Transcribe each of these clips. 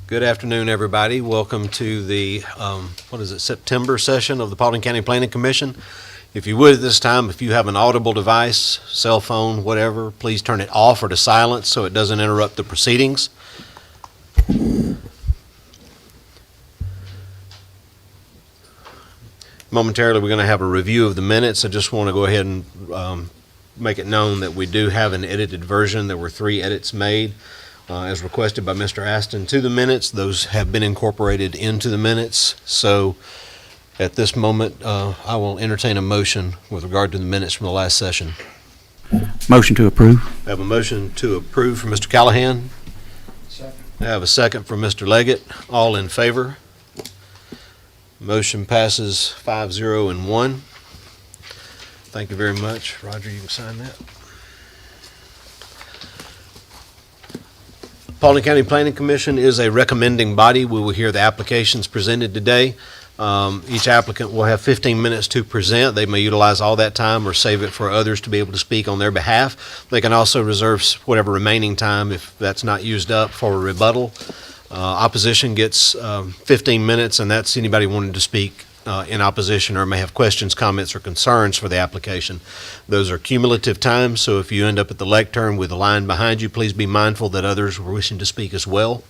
Good afternoon, everybody. Welcome to the, September session of the Paulding County Planning Commission. If you would at this time, if you have an audible device, cell phone, whatever, please turn it off or to silence so it doesn't interrupt the proceedings. Momentarily, we're going to have a review of the minutes. I just want to go ahead and make it known that we do have an edited version. There were 3 edits made. As requested by Mr. Aston to the minutes. Those have been incorporated into the minutes. So at this moment, I will entertain a motion with regard to the minutes from the last session. Motion to approve. I have a motion to approve from Mr. Callahan. Second. I have a second from Mr. Leggett. All in favor? Motion passes 5-0 and 1. Thank you very much. Roger, you can sign that. Paulding County Planning Commission is a recommending body. We will hear the applications presented today. Each applicant will have 15 minutes to present. They may utilize all that time or save it for others to be able to speak on their behalf. They can also reserve whatever remaining time, if that's not used up, for a rebuttal. Opposition gets 15 minutes, and that's anybody wanting to speak in opposition or may have questions, comments, or concerns for the application. Those are cumulative times, so if you end up at the lectern with a line behind you, please be mindful that others are wishing to speak as well.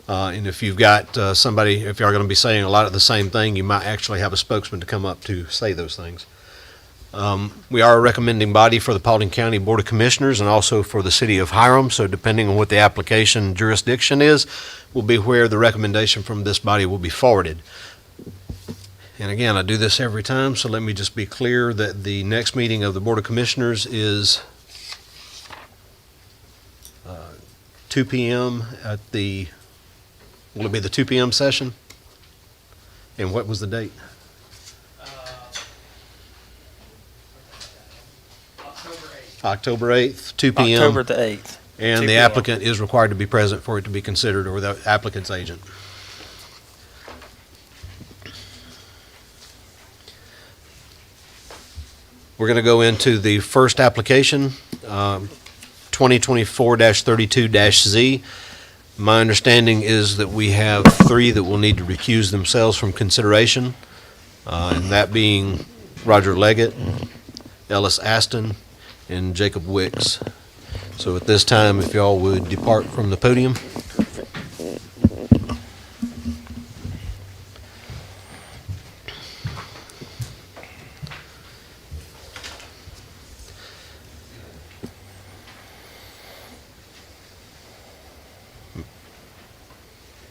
And if you've got somebody, if you're going to be saying a lot of the same thing, you might actually have a spokesman to come up to say those things. We are a recommending body for the Paulding County Board of Commissioners and also for the City of Hiram, so depending on what the application jurisdiction is, will be where the recommendation from this body will be forwarded. And again, I do this every time, so let me just be clear that the next meeting of the Board of Commissioners is 2 p.m. at the, will it be the 2 p.m. session? And what was the date? October 8th, 2 p.m. October the 8th. And 2 the p.m. applicant is required to be present for it to be considered, or the applicant's agent. We're going to go into the first application, 2024-32-Z. My understanding is that we have 3 that will need to recuse themselves from consideration, and that being Roger Leggett, Ellis Aston, and Jacob Wicks. So at this time, if y'all would depart from the podium.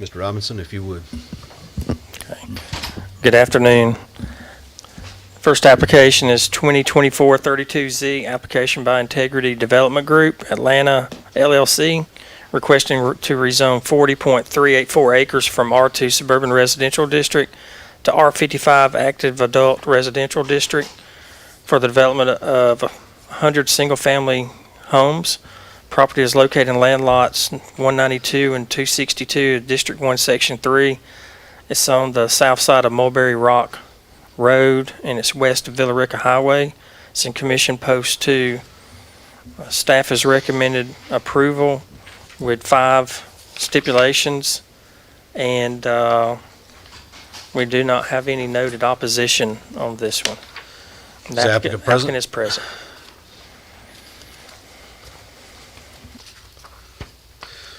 Mr. Robinson, if you would. Okay. Good afternoon. First application is 2024-32Z, application by Integrity Development Group, Atlanta, LLC, requesting to rezone 40.384 acres from R2 Suburban Residential District to R55 Active Adult Residential District for the development of 100 single-family homes. Property is located in land lots 192 and 262, District 1, Section 3. It's on the south side of Mulberry Rock Road, and it's west of Villarica Highway. It's in Commission Post 2. Staff has recommended approval with 5 stipulations, and we do not have any noted opposition on this one. Is the applicant present? Applicant is present.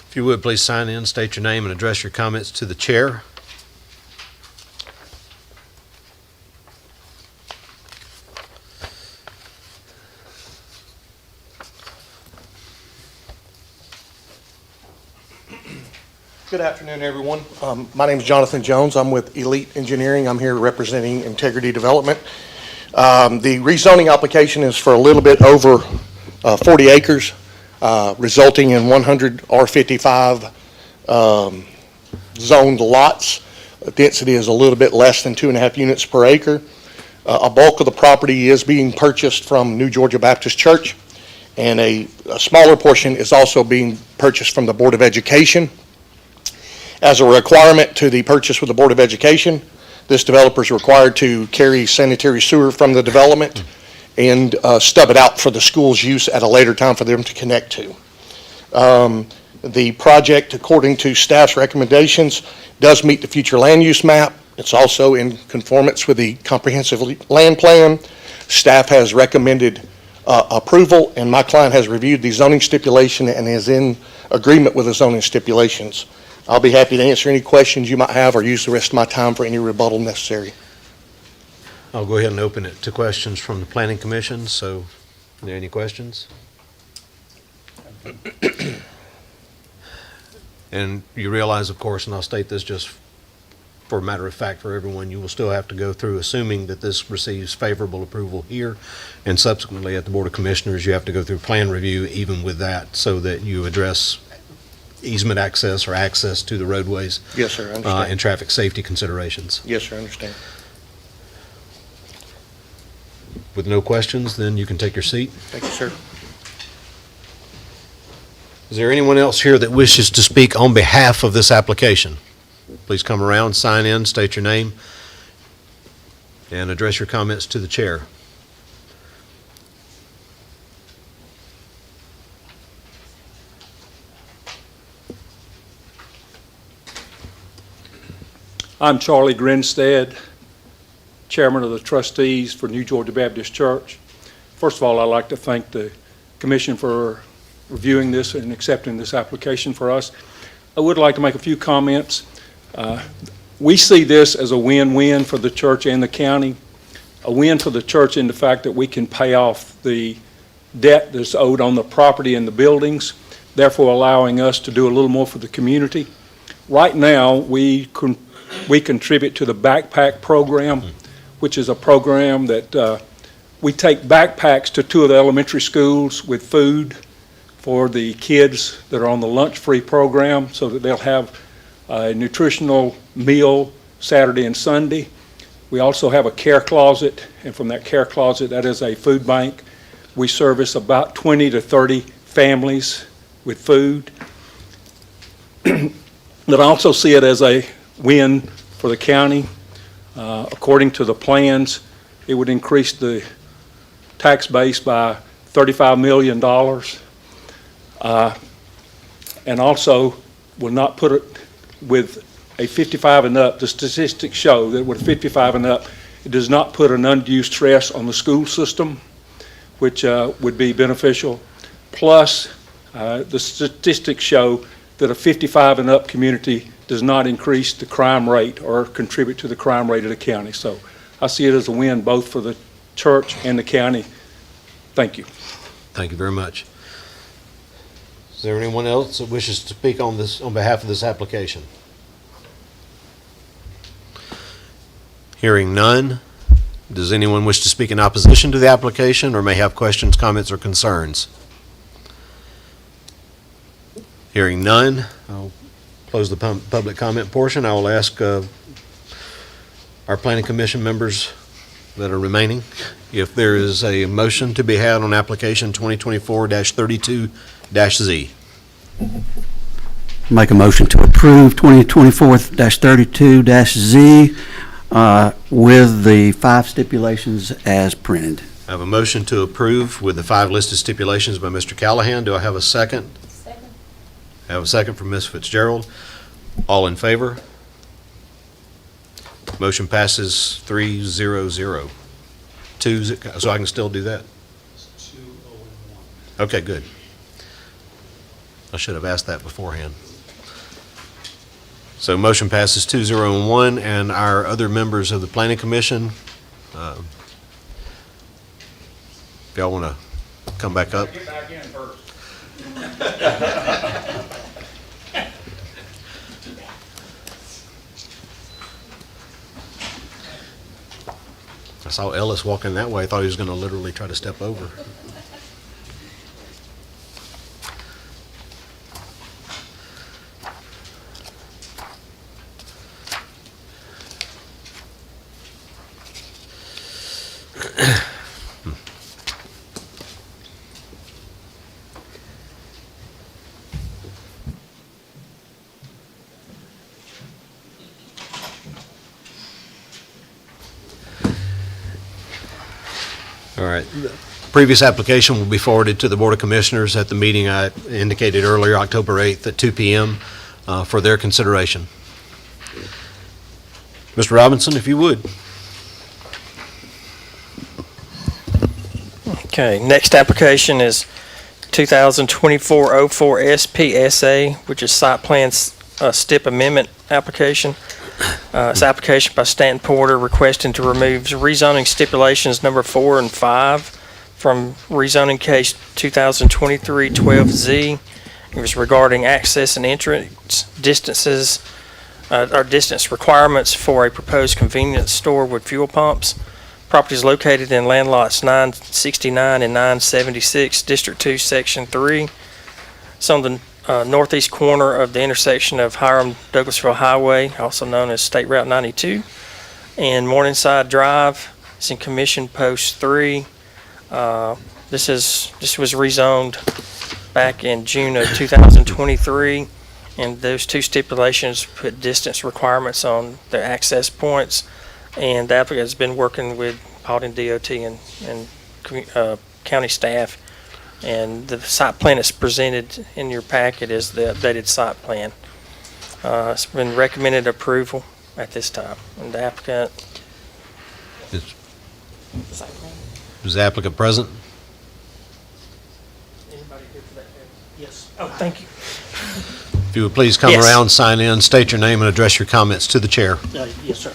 If you would, please sign in, state your name, and address your comments to the chair. Good afternoon, everyone. My name is Jonathan Jones. I'm with Elite Engineering. I'm here representing Integrity Development. The rezoning application is for a little bit over 40 acres, resulting in 100 R55 zoned lots. The density is a little bit less than 2.5 units per acre. A bulk of the property is being purchased from New Georgia Baptist Church, and a smaller portion is also being purchased from the Board of Education. As a requirement to the purchase with the Board of Education, this developer is required to carry sanitary sewer from the development and stub it out for the school's use at a later time for them to connect to. The project, according to staff's recommendations, does meet the future land use map. It's also in conformance with the comprehensive land plan. Staff has recommended approval, and my client has reviewed the zoning stipulation and is in agreement with the zoning stipulations. I'll be happy to answer any questions you might have or use the rest of my time for any rebuttal necessary. I'll go ahead and open it to questions from the Planning Commission. So, are there any questions? And you realize, of course, and I'll state this just for a matter of fact for everyone, you will still have to go through, assuming that this receives favorable approval here, and subsequently at the Board of Commissioners, you have to go through plan review even with that, so that you address easement access or access to the roadways Yes, sir, I understand. and traffic safety considerations. Yes, sir, I understand. With no questions, then you can take your seat. Thank you, sir. Is there anyone else here that wishes to speak on behalf of this application? Please come around, sign in, state your name, and address your comments to the chair. I'm Charlie Grinstead, Chairman of the Trustees for New Georgia Baptist Church. First of all, I'd like to thank the Commission for reviewing this and accepting this application for us. I would like to make a few comments. We see this as a win-win for the church and the county. A win for the church in the fact that we can pay off the debt that's owed on the property and the buildings, therefore allowing us to do a little more for the community. Right now, we contribute to the backpack program, which is a program that we take backpacks to 2 of the elementary schools with food for the kids that are on the lunch-free program so that they'll have a nutritional meal Saturday and Sunday. We also have a care closet, and from that care closet, that is a food bank. We service about 20 to 30 families with food. But I also see it as a win for the county. According to the plans, it would increase the tax base by $35 million. And also will not put it with a 55 and up. The statistics show that with 55 and up, it does not put an undue stress on the school system, which would be beneficial. Plus, the statistics show that a 55 and up community does not increase the crime rate or contribute to the crime rate of the county. So I see it as a win both for the church and the county. Thank you. Thank you very much. Is there anyone else that wishes to speak on this, on behalf of this application? Hearing none, does anyone wish to speak in opposition to the application or may have questions, comments, or concerns? Hearing none, I'll close the public comment portion. I will ask our Planning Commission members that are remaining if there is a motion to be had on application 2024-32-Z. Make a motion to approve 2024-32-Z with the 5 stipulations as printed. I have a motion to approve with the 5 listed stipulations by Mr. Callahan. Do I have a second? Second. I have a second from Ms. Fitzgerald. All in favor? Motion passes 3-0-0. So I can still do that? 2-0-1. Okay, good. I should have asked that beforehand. So motion passes 2-0-1, and our other members of the Planning Commission, if y'all want to come back up. Get back in first. I saw Ellis walking that way. I thought he was going to literally try to step over. All right. previous application will be forwarded to the Board of Commissioners at the meeting I indicated earlier, October 8th at 2 p.m. For their consideration. Mr. Robinson, if you would. Okay, next application is 2024-04 SPSA, which is site plan STIP amendment application. It's application by Stanton Porter requesting to remove rezoning stipulations number 4 and 5 from rezoning case 2023-12Z. It was regarding access and entrance distances, or distance requirements for a proposed convenience store with fuel pumps. Property is located in land lots 969 and 976, District 2, Section 3. It's on the northeast corner of the intersection of Hiram-Douglasville Highway, also known as State Route 92, and Morningside Drive. It's in Commission Post 3. This was rezoned back in June of 2023, and those two stipulations put distance requirements on the access points. And the applicant has been working with Paulding DOT and county staff. And the site plan that's presented in your packet is the updated site plan. It's been recommended approval at this time. And the applicant, Is the applicant present? anybody here for that? Yes. Oh, thank you. If you would please come Yes. around, sign in, state your name, and address your comments to the chair. Yes, sir.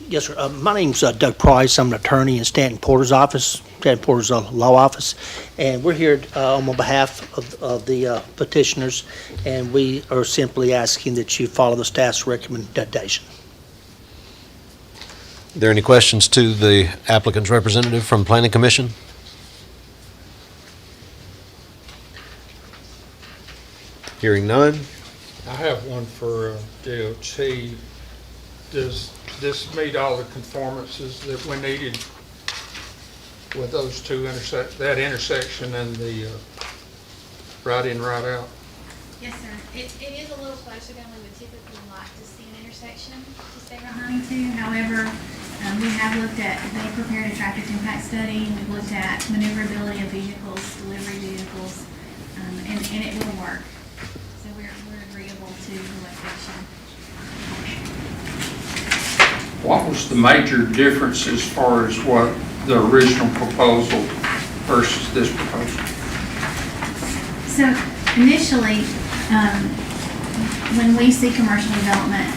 Yes, sir. My name's Doug Price. I'm an attorney in Stanton Porter's office, Stanton Porter's law office. And we're here on behalf of the petitioners, and we are simply asking that you follow the staff's recommendation. Are there any questions to the applicant's representative from Planning Commission? Hearing none. I have one for DOT. Does this meet all the conformances that we needed with those two that intersection and the right in, right out? Yes, sir. It is a little closer than we would typically like to see an intersection to State Route 92. However, we have looked at, they prepared a traffic impact study, and we've looked at maneuverability of vehicles, delivery vehicles, and it will work. So we're agreeable to the location. What was the major difference as far as what the original proposal versus this proposal? So initially, when we see commercial development,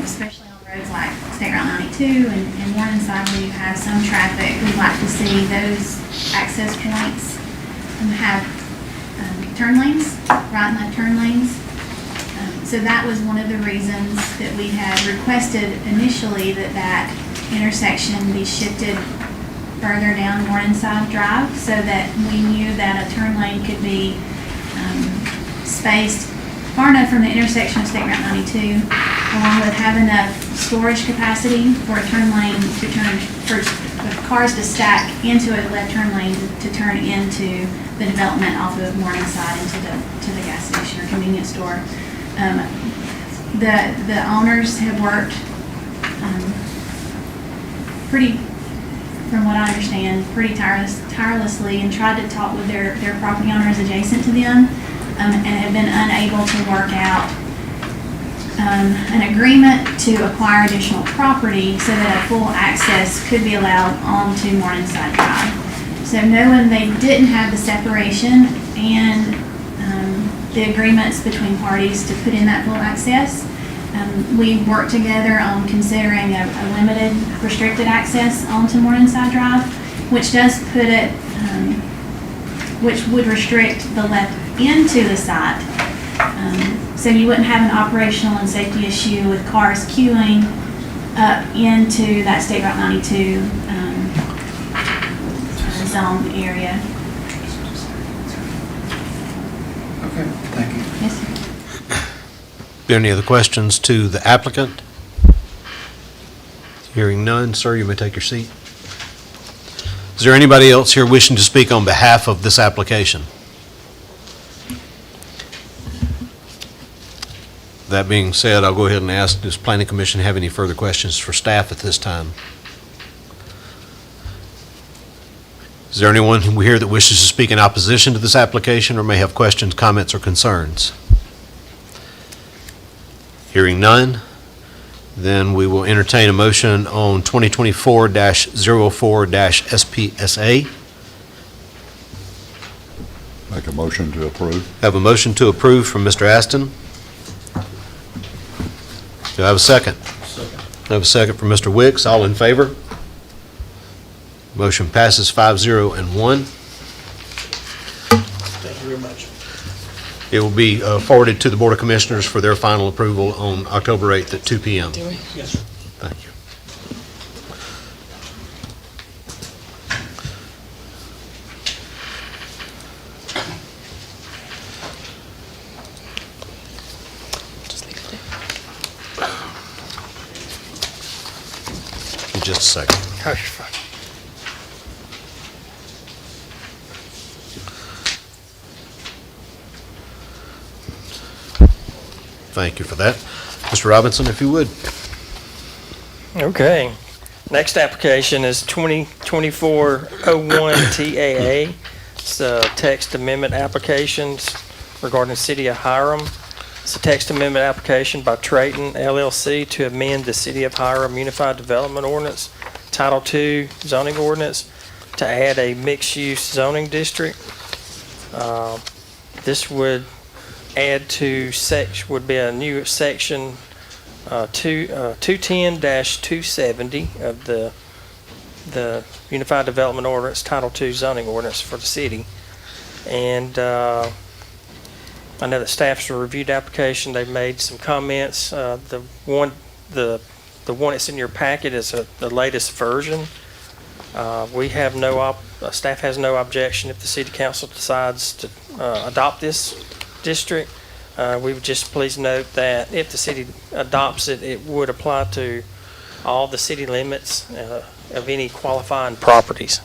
especially on roads like State Route 92 and Morningside where you have some traffic, we'd like to see those access points have turn lanes, right and left turn lanes. So that was one of the reasons that we had requested initially that intersection be shifted further down Morningside Drive so that we knew that a turn lane could be spaced far enough from the intersection of State Route 92, along with have enough storage capacity for a turn lane to turn, for cars to stack into a left turn lane to turn into the development off of Morningside into the gas station or convenience store. The owners have worked pretty, from what I understand, pretty tirelessly and tried to talk with their property owners adjacent to them and have been unable to work out an agreement to acquire additional property so that a full access could be allowed onto Morningside Drive. So knowing they didn't have the separation and the agreements between parties to put in that full access, we worked together on considering a limited restricted access onto Morningside Drive, which does put it, which would restrict the left into the site. So you wouldn't have an operational and safety issue with cars queuing up into that State Route 92 zone area. Okay, thank you. Yes, sir. Are there any other questions to the applicant? Hearing none, sir, you may take your seat. Is there anybody else here wishing to speak on behalf of this application? That being said, I'll go ahead and ask, does Planning Commission have any further questions for staff at this time? Is there anyone here that wishes to speak in opposition to this application or may have questions, comments, or concerns? Hearing none, then we will entertain a motion on 2024-04-SPSA. Make a motion to approve. Have a motion to approve from Mr. Aston. Do I have a second? Second. I have a second from Mr. Wicks. All in favor? Motion passes 5-0 and 1. Thank you very much. It will be forwarded to the Board of Commissioners for their final approval on October 8th at 2 p.m. Yes, sir. Thank you. In just a second. Oh, you're fine. Thank you for that. Mr. Robinson, if you would. Okay. Next application is 2024-01 TAA. It's a text amendment applications regarding the City of Hiram. It's a text amendment application by Trayton LLC to amend the City of Hiram Unified Development Ordinance, Title II zoning ordinance, to add a mixed-use zoning district. This would add to would be a new section 210-270 of the Unified Development Ordinance, Title II zoning ordinance for the city. And I know that staff's reviewed the application. They've made some comments. The one that's in your packet is the latest version. We have staff has no objection if the city council decides to adopt this district. We would just please note that if the city adopts it, it would apply to all the city limits of any qualifying properties.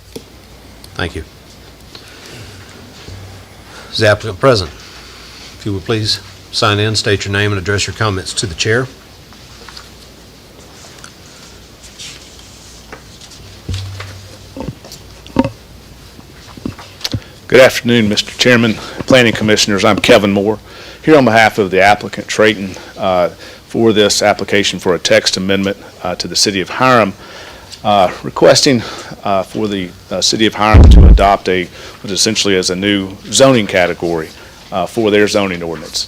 Thank you. Is the applicant present? If you would please sign in, state your name, and address your comments to the chair. Good afternoon, Mr. Chairman, Planning Commissioners. I'm Kevin Moore, here on behalf of the applicant Trayton for this application for a text amendment to the City of Hiram, requesting for the City of Hiram to adopt what essentially is a new zoning category for their zoning ordinance.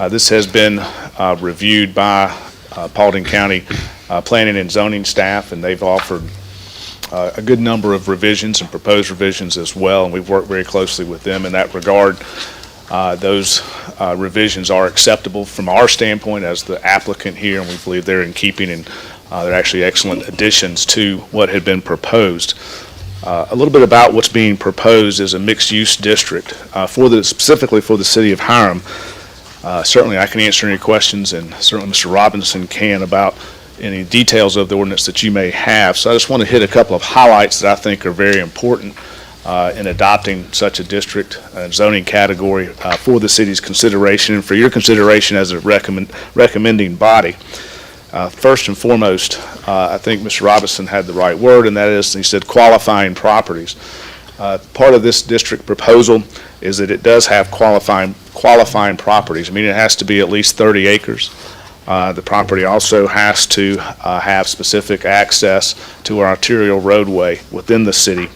This has been reviewed by Paulding County Planning and Zoning staff, and they've offered a good number of revisions and proposed revisions as well, and we've worked very closely with them in that regard. Those revisions are acceptable from our standpoint as the applicant here, and we believe they're in keeping, and they're actually excellent additions to what had been proposed. A little bit about what's being proposed is a mixed-use district specifically for the City of Hiram. Certainly I can answer any questions, and certainly Mr. Robinson can, about any details of the ordinance that you may have. So I just want to hit a couple of highlights that I think are very important in adopting such a district and zoning category for the city's consideration and for your consideration as a recommending body. First and foremost, I think Mr. Robinson had the right word, and that is, he said, qualifying properties. Part of this district proposal is that it does have qualifying properties. I mean, it has to be at least 30 acres. The property also has to have specific access to our arterial roadway within the city.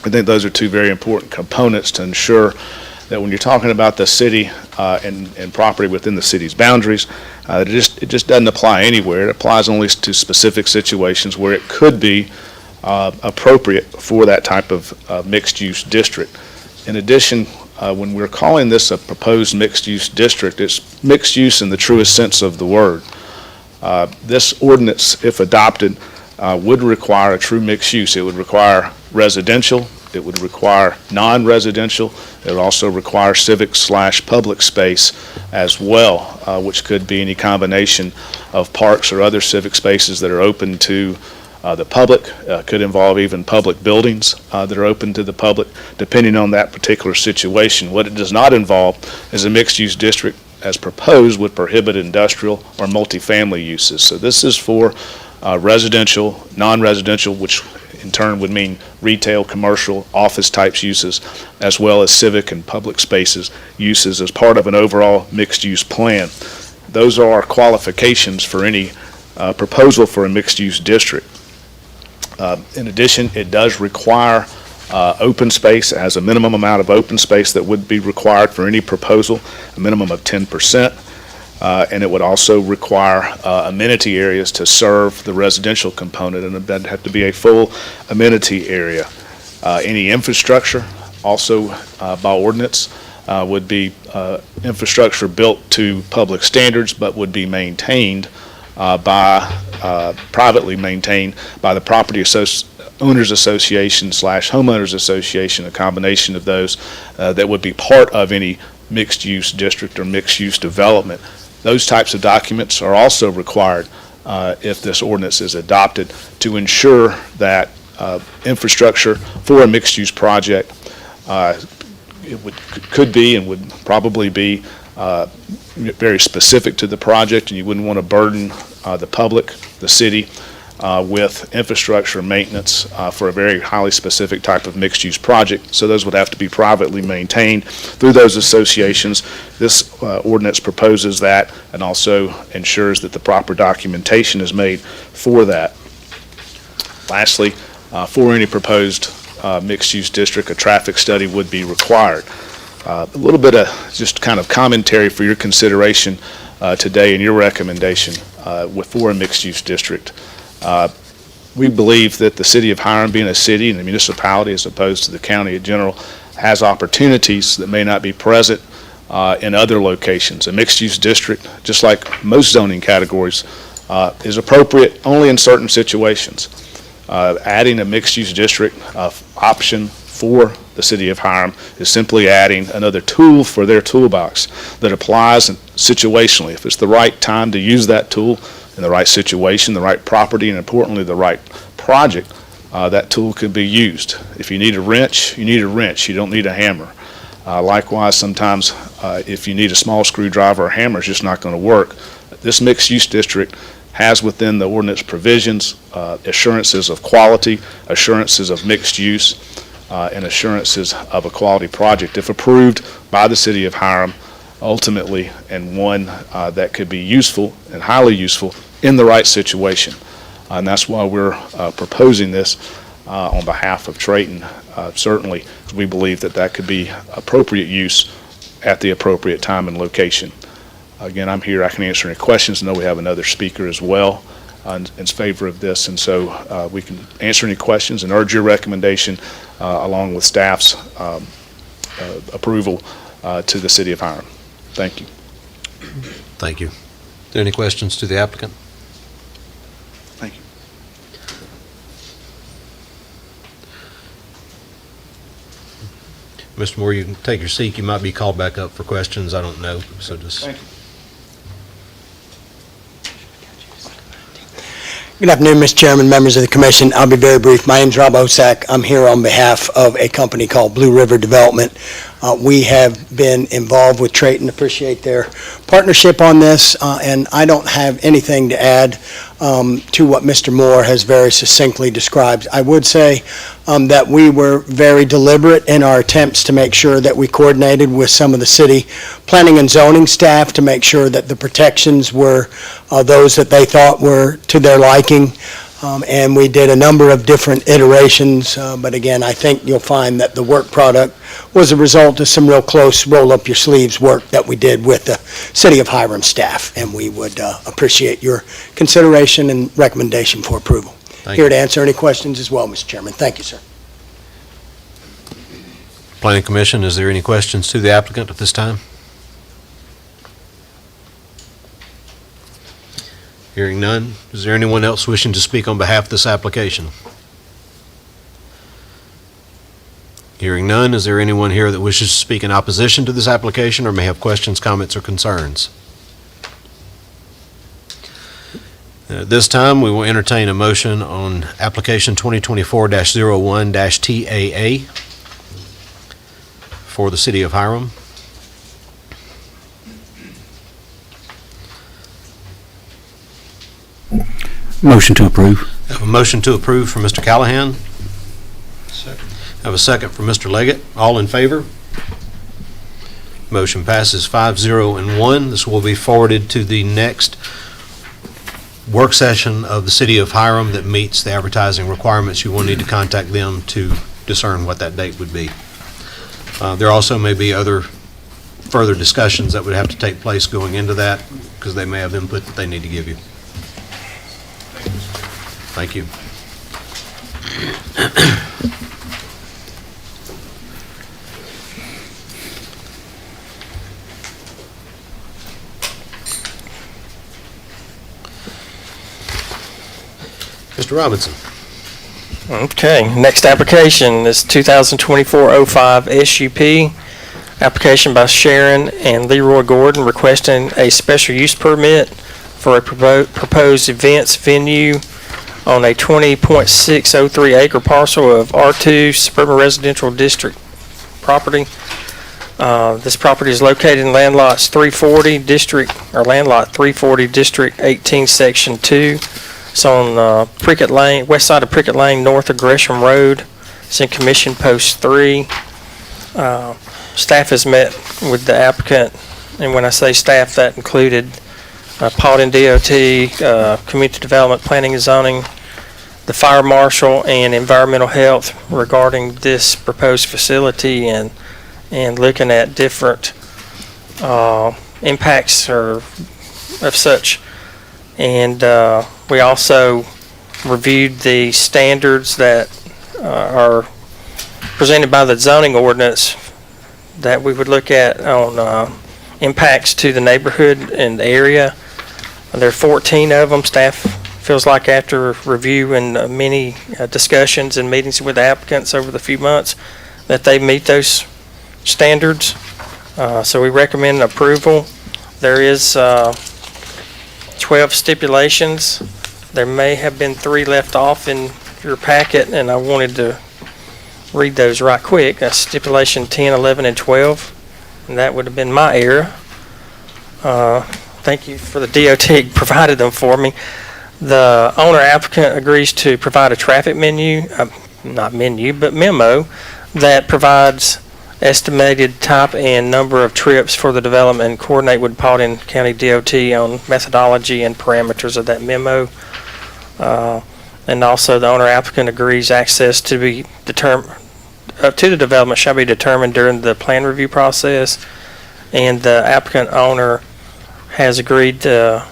I think those are two very important components to ensure that when you're talking about the city and property within the city's boundaries, it just doesn't apply anywhere. It applies only to specific situations where it could be appropriate for that type of mixed-use district. In addition, when we're calling this a proposed mixed-use district, it's mixed use in the truest sense of the word. This ordinance, if adopted, would require a true mixed use. It would require residential, it would require non-residential, it would also require civic/public space as well, which could be any combination of parks or other civic spaces that are open to the public. Could involve even public buildings that are open to the public, depending on that particular situation. What it does not involve is a mixed-use district as proposed would prohibit industrial or multifamily uses. So this is for residential, non-residential, which in turn would mean retail, commercial, office types uses, as well as civic and public spaces uses as part of an overall mixed-use plan. Those are our qualifications for any proposal for a mixed-use district. In addition, it does require open space. It has a minimum amount of open space that would be required for any proposal, a minimum of 10%. And it would also require amenity areas to serve the residential component, and that'd have to be a full amenity area. Any infrastructure, also by ordinance, would be infrastructure built to public standards, but would be maintained privately maintained by the property owners association / homeowners association, a combination of those that would be part of any mixed-use district or mixed-use development. Those types of documents are also required if this ordinance is adopted to ensure that infrastructure for a mixed-use project could be and would probably be very specific to the project, and you wouldn't want to burden the public, the city, with infrastructure maintenance for a very highly specific type of mixed-use project. So those would have to be privately maintained through those associations. This ordinance proposes that and also ensures that the proper documentation is made for that. Lastly, for any proposed mixed-use district, a traffic study would be required. A little bit of just kind of commentary for your consideration today and your recommendation for a mixed-use district. We believe that the city of Hiram, being a city and a municipality as opposed to the county in general, has opportunities that may not be present in other locations. A mixed-use district, just like most zoning categories, is appropriate only in certain situations. Adding a mixed-use district option for the city of Hiram is simply adding another tool for their toolbox that applies situationally. If it's the right time to use that tool, in the right situation, the right property, and importantly, the right project, that tool can be used. If you need a wrench, you need a wrench. You don't need a hammer. Likewise, sometimes if you need a small screwdriver, a hammer is just not going to work. This mixed-use district has within the ordinance provisions assurances of quality, assurances of mixed use, and assurances of a quality project, if approved by the city of Hiram, ultimately, and one that could be useful and highly useful in the right situation. And that's why we're proposing this on behalf of Trayton, certainly, because we believe that that could be appropriate use at the appropriate time and location. Again, I'm here, I can answer any questions. I know we have another speaker as well in favor of this, and so we can answer any questions and urge your recommendation along with staff's approval to the city of Hiram. Thank you. Thank you. Are there any questions to the applicant? Thank you. Mr. Moore, you can take your seat. You might be called back up for questions. I don't know. So just. Thank you. Good afternoon, Mr. Chairman, members of the commission. I'll be very brief. My name is Rob Osak. I'm here on behalf of a company called Blue River Development. We have been involved with Trayton, appreciate their partnership on this, and I don't have anything to add to what Mr. Moore has very succinctly described. I would say that we were very deliberate in our attempts to make sure that we coordinated with some of the city planning and zoning staff to make sure that the protections were those that they thought were to their liking. And we did a number of different iterations, but again, I think you'll find that the work product was a result of some real close roll-up-your-sleeves work that we did with the City of Hiram staff, and we would appreciate your consideration and recommendation for approval. Thank Here you. to answer any questions as well, Mr. Chairman. Thank you, sir. Planning Commission, is there any questions to the applicant at this time? Hearing none, is there anyone else wishing to speak on behalf of this application? Hearing none, is there anyone here that wishes to speak in opposition to this application or may have questions, comments, or concerns? At this time, we will entertain a motion on application 2024-01-TAA for the City of Hiram. Motion to approve. Have a motion to approve from Mr. Callahan. Second. Have a second from Mr. Leggett. All in favor? Motion passes 5-0 and 1. This will be forwarded to the next work session of the City of Hiram that meets the advertising requirements. You will need to contact them to discern what that date would be. There also may be other further discussions that would have to take place going into that, because they may have input that they need to give you. Thank you. Mr. Robinson. Okay, next application is 2024-05 SUP. Application by Sharon and Leroy Gordon requesting a special use permit for a proposed events venue on a 20.603 acre parcel of R2 Suburban Residential District property. This property is located in land lots 340 landlot 340 District 18 Section 2. It's on Prickett Lane, west side of Prickett Lane, north of Gresham Road. It's in Commission Post 3. Staff has met with the applicant, and when I say staff, that included Paulding DOT, Community Development, Planning and Zoning, the Fire Marshal, and Environmental Health regarding this proposed facility and looking at different impacts of such. And we also reviewed the standards that are presented by the zoning ordinance that we would look at on impacts to the neighborhood and the area. There are 14 of them. Staff feels like after review and many discussions and meetings with the applicants over the few months that they meet those standards. So we recommend approval. There is 12 stipulations. There may have been 3 left off in your packet, and I wanted to read those right quick. That's stipulation 10, 11, and 12, and that would have been my error. Thank you for the DOT provided them for me. The owner applicant agrees to provide a traffic memo that provides estimated type and number of trips for the development and coordinate with Paulding County DOT on methodology and parameters of that memo. And also the owner applicant agrees access to be determined to the development shall be determined during the plan review process, and the applicant owner has agreed to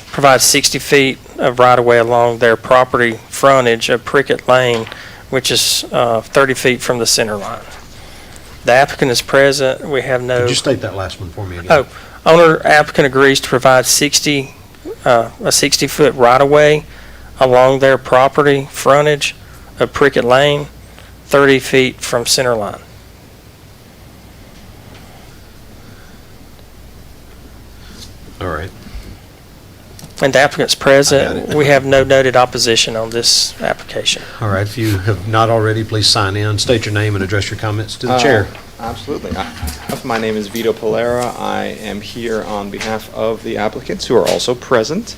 provide 60 feet of right-of-way along their property frontage of Prickett Lane, which is 30 feet from the center line. The applicant is present. We have no... Could you state that last one for me again? Oh, owner applicant agrees to provide a 60-foot right-of-way along their property frontage of Prickett Lane, 30 feet from center line. All right. And the applicant's I got present. it. We have no noted opposition on this application. All right. If you have not already, please sign in, state your name, and address your comments to the chair. Absolutely. My name is Vito Polera. I am here on behalf of the applicants who are also present.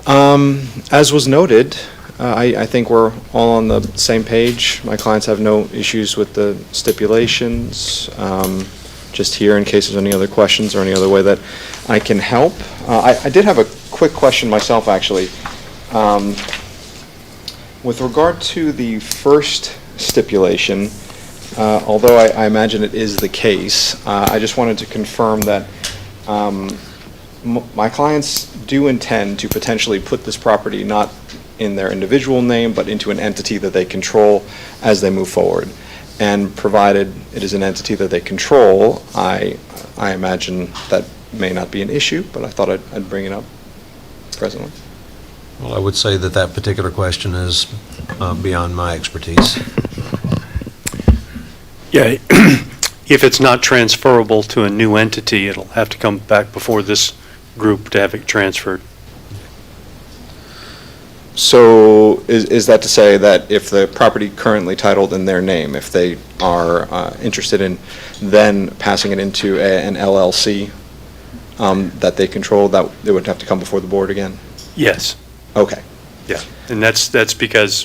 As was noted, I think we're all on the same page. My clients have no issues with the stipulations. Just here in case there's any other questions or any other way that I can help. I did have a quick question myself, actually. With regard to the first stipulation, although I imagine it is the case, I just wanted to confirm that my clients do intend to potentially put this property not in their individual name, but into an entity that they control as they move forward. And provided it is an entity that they control, I imagine that may not be an issue, but I thought I'd bring it up presently. Well, I would say that that particular question is beyond my expertise. Yeah, if it's not transferable to a new entity, it'll have to come back before this group to have it transferred. So is that to say that if the property currently titled in their name, if they are interested in then passing it into an LLC that they control, that they would have to come before the board again? Yes. Okay. Yeah, and that's because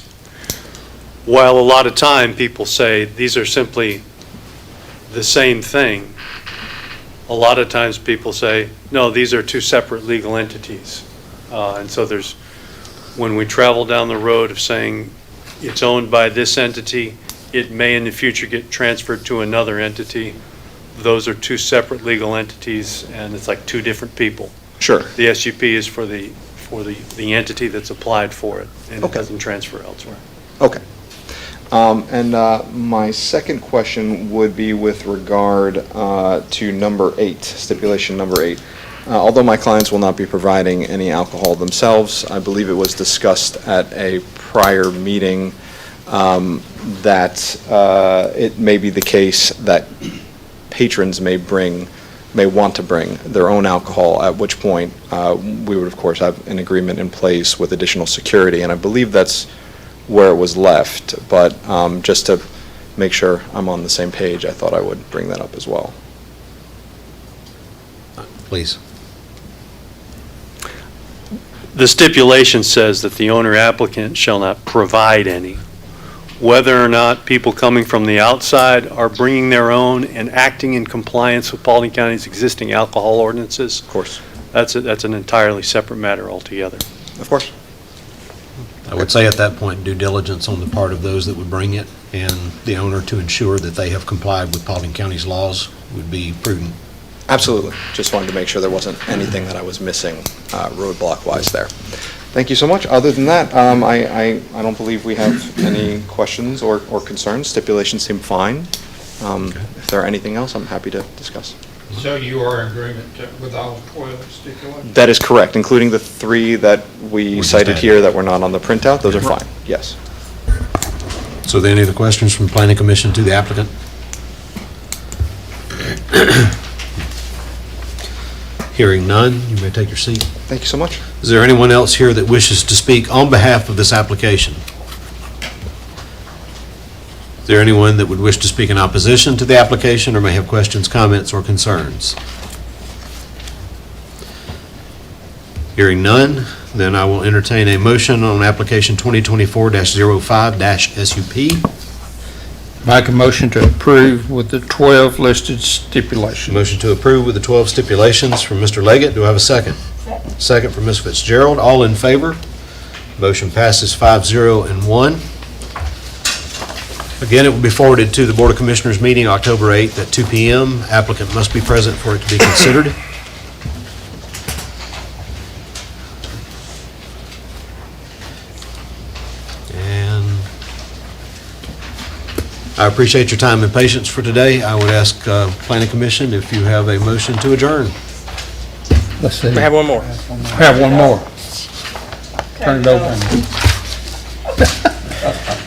while a lot of time people say these are simply the same thing, a lot of times people say, no, these are two separate legal entities. And so when we travel down the road of saying it's owned by this entity, it may in the future get transferred to another entity. Those are two separate legal entities, and it's like two different people. Sure. The SUP is for the entity that's applied for it, and it Okay. doesn't transfer elsewhere. Okay. And my second question would be with regard to number 8, stipulation number 8. Although my clients will not be providing any alcohol themselves, I believe it was discussed at a prior meeting that it may be the case that patrons may want to bring their own alcohol, at which point we would, of course, have an agreement in place with additional security, and I believe that's where it was left, but just to make sure I'm on the same page, I thought I would bring that up as well. Please. The stipulation says that the owner applicant shall not provide any. Whether or not people coming from the outside are bringing their own and acting in compliance with Paulding County's existing alcohol ordinances, Of course. that's an entirely separate matter altogether. Of course. I would say at that point, due diligence on the part of those that would bring it and the owner to ensure that they have complied with Paulding County's laws would be prudent. Absolutely. Just wanted to make sure there wasn't anything that I was missing roadblock-wise there. Thank you so much. Other than that, I don't believe we have any questions or concerns. Stipulations seem fine. If there are anything else, I'm happy to discuss. So you are in agreement with all 12 stipulations? That is correct, including the 3 that we just cited added. here that were not on the printout. Those are fine, yes. So are there any other questions from Planning Commission to the applicant? Hearing none, you may take your seat. Thank you so much. Is there anyone else here that wishes to speak on behalf of this application? Is there anyone that would wish to speak in opposition to the application or may have questions, comments, or concerns? Hearing none, then I will entertain a motion on application 2024-05-SUP. Make a motion to approve with the 12 listed stipulations. Motion to approve with the 12 stipulations from Mr. Leggett. Do I have a second? Second from Ms. Fitzgerald. All in favor? Motion passes 5-0 and 1. Again, it will be forwarded to the Board of Commissioners meeting October 8th at 2 p.m. Applicant must be present for it to be considered. And I appreciate your time and patience for today. I would ask Planning Commission if you have a motion to adjourn. Let's see. We have one more. Have one more. Turn it over.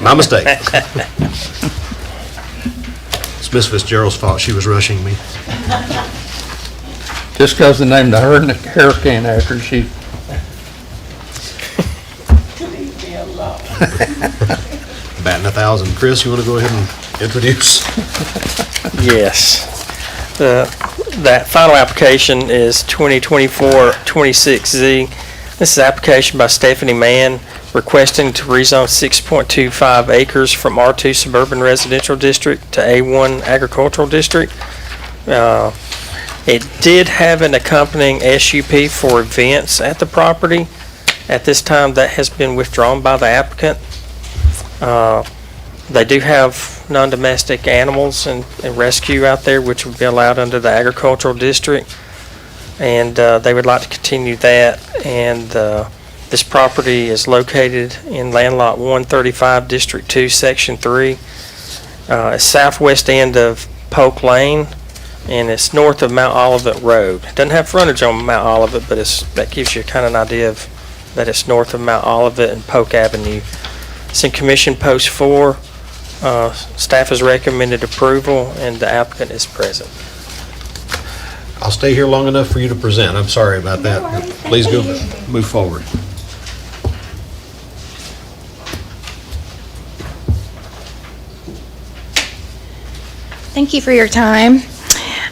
My mistake. It's Miss Fitzgerald's fault. She was rushing me. Just because they named the hurricane after she. Batting 1,000. Chris, you want to go ahead and introduce? Yes. That final application is 2024-26Z. This is an application by Stephanie Mann requesting to rezone 6.25 acres from R2 Suburban Residential District to A1 Agricultural District. It did have an accompanying SUP for events at the property. At this time, that has been withdrawn by the applicant. They do have non-domestic animals and rescue out there, which would be allowed under the agricultural district. And they would like to continue that. And this property is located in land lot 135, District 2, Section 3. It's southwest end of Polk Lane, and it's north of Mount Olivet Road. It doesn't have frontage on Mount Olivet, but that gives you kind of an idea of that it's north of Mount Olivet and Polk Avenue. It's in Commission Post 4. Staff has recommended approval, and the applicant is present. I'll stay here long enough for you to present. I'm sorry about that. No worries. Please go, Thank you. move forward. Thank you for your time.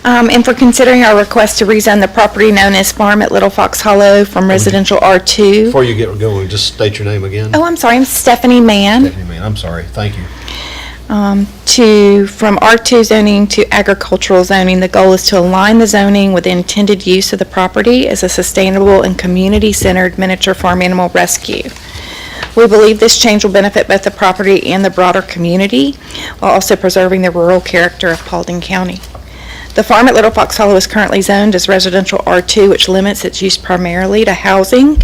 And for considering our request to rezone the property known as Farm at Little Fox Hollow from residential R2. Before you get going, just state your name again. Oh, I'm sorry, I'm Stephanie Mann. Stephanie Mann, I'm sorry, thank you. From R2 zoning to agricultural zoning, the goal is to align the zoning with the intended use of the property as a sustainable and community-centered miniature farm animal rescue. We believe this change will benefit both the property and the broader community, while also preserving the rural character of Paulding County. The farm at Little Fox Hollow is currently zoned as residential R2, which limits its use primarily to housing.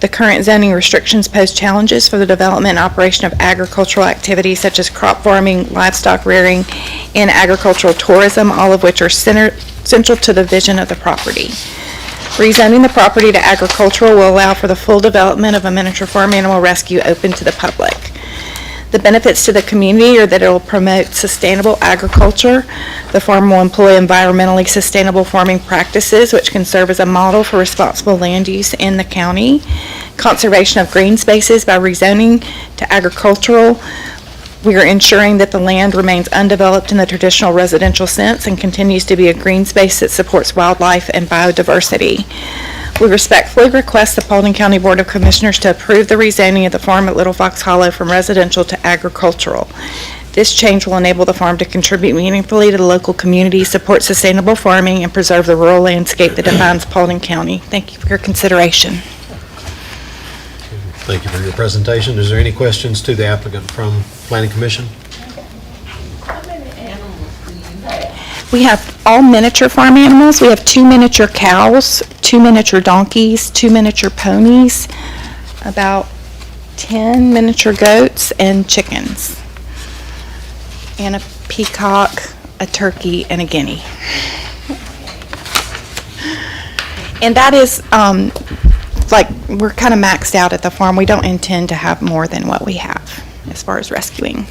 The current zoning restrictions pose challenges for the development and operation of agricultural activities such as crop farming, livestock rearing, and agricultural tourism, all of which are central to the vision of the property. Rezoning the property to agricultural will allow for the full development of a miniature farm animal rescue open to the public. The benefits to the community are that it will promote sustainable agriculture. The farm will employ environmentally sustainable farming practices, which can serve as a model for responsible land use in the county. Conservation of green spaces by rezoning to agricultural. We are ensuring that the land remains undeveloped in the traditional residential sense and continues to be a green space that supports wildlife and biodiversity. We respectfully request the Paulding County Board of Commissioners to approve the rezoning of the farm at Little Fox Hollow from residential to agricultural. This change will enable the farm to contribute meaningfully to the local community, support sustainable farming, and preserve the rural landscape that defines Paulding County. Thank you for your consideration. Thank you for your presentation. Is there any questions to the applicant from Planning Commission? We have all miniature farm animals. We have 2 miniature cows, 2 miniature donkeys, 2 miniature ponies, about 10 miniature goats and chickens, and a peacock, a turkey, and a guinea. And that is, we're kind of maxed out at the farm. We don't intend to have more than what we have as far as rescuing.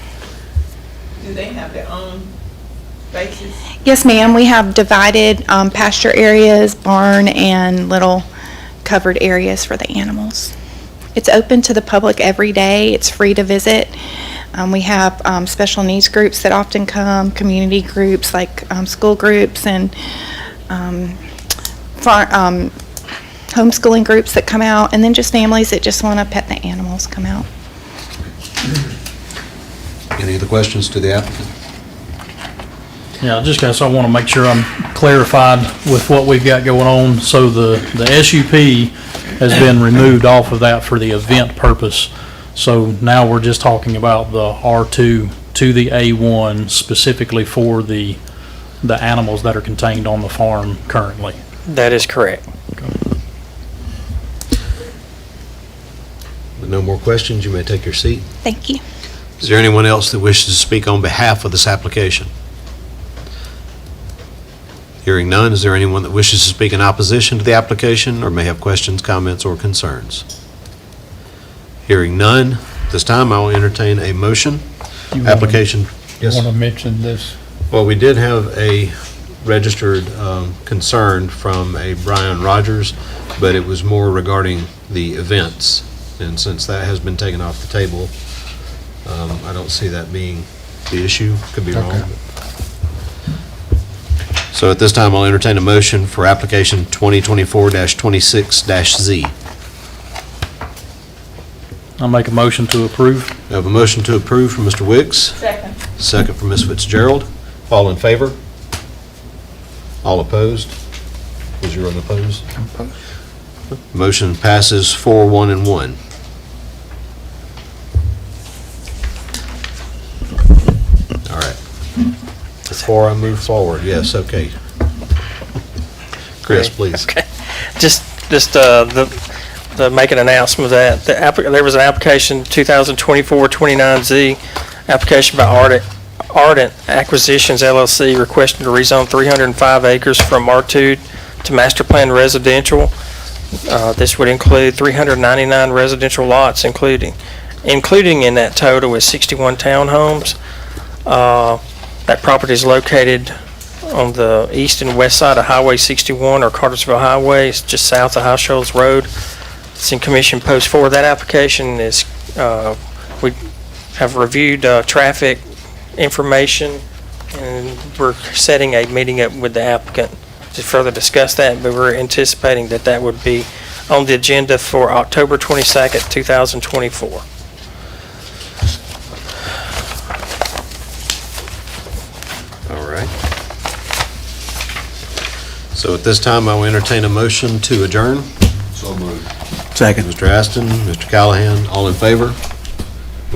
Do they have their own spaces? Yes, ma'am. We have divided pasture areas, barn, and little covered areas for the animals. It's open to the public every day. It's free to visit. We have special needs groups that often come, community groups like school groups and homeschooling groups that come out, and then just families that just want to pet the animals come out. Any other questions to the applicant? Yeah, just guess I want to make sure I'm clarified with what we've got going on. So the SUP has been removed off of that for the event purpose. So now we're just talking about the R2 to the A1 specifically for the animals that are contained on the farm currently. That is correct. With no more questions, you may take your seat. Thank you. Is there anyone else that wishes to speak on behalf of this application? Hearing none, is there anyone that wishes to speak in opposition to the application or may have questions, comments, or concerns? Hearing none, this time I will entertain a motion. Application. Yes. Want to mention this? Well, we did have a registered concern from a Brian Rogers, but it was more regarding the events. And since that has been taken off the table, I don't see that being the issue. Could be wrong. Okay. So at this time, I'll entertain a motion for application 2024-26-Z. I'll make a motion to approve. We have a motion to approve from Mr. Wicks. Second. Second from Ms. Fitzgerald. All in favor? All opposed? Was your unopposed? Motion passes 4-1 and 1. All right. Before I move forward, yes, okay. Chris, please. Okay. Just the make an announcement of that. There was an application, 2024-29Z, application by Ardent Acquisitions LLC requesting to rezone 305 acres from R2 to master plan residential. This would include 399 residential lots, including in that total is 61 townhomes. That property is located on the east and west side of Highway 61 or Cartersville Highway. It's just south of High Shoals Road. It's in Commission Post 4. That application is, we have reviewed traffic information And we're setting a meeting up with the applicant to further discuss that, but we're anticipating that that would be on the agenda for October 22nd, 2024. All right. So at this time, I will entertain a motion to adjourn. So moved. Second. Mr. Aston, Mr. Callahan, all in favor?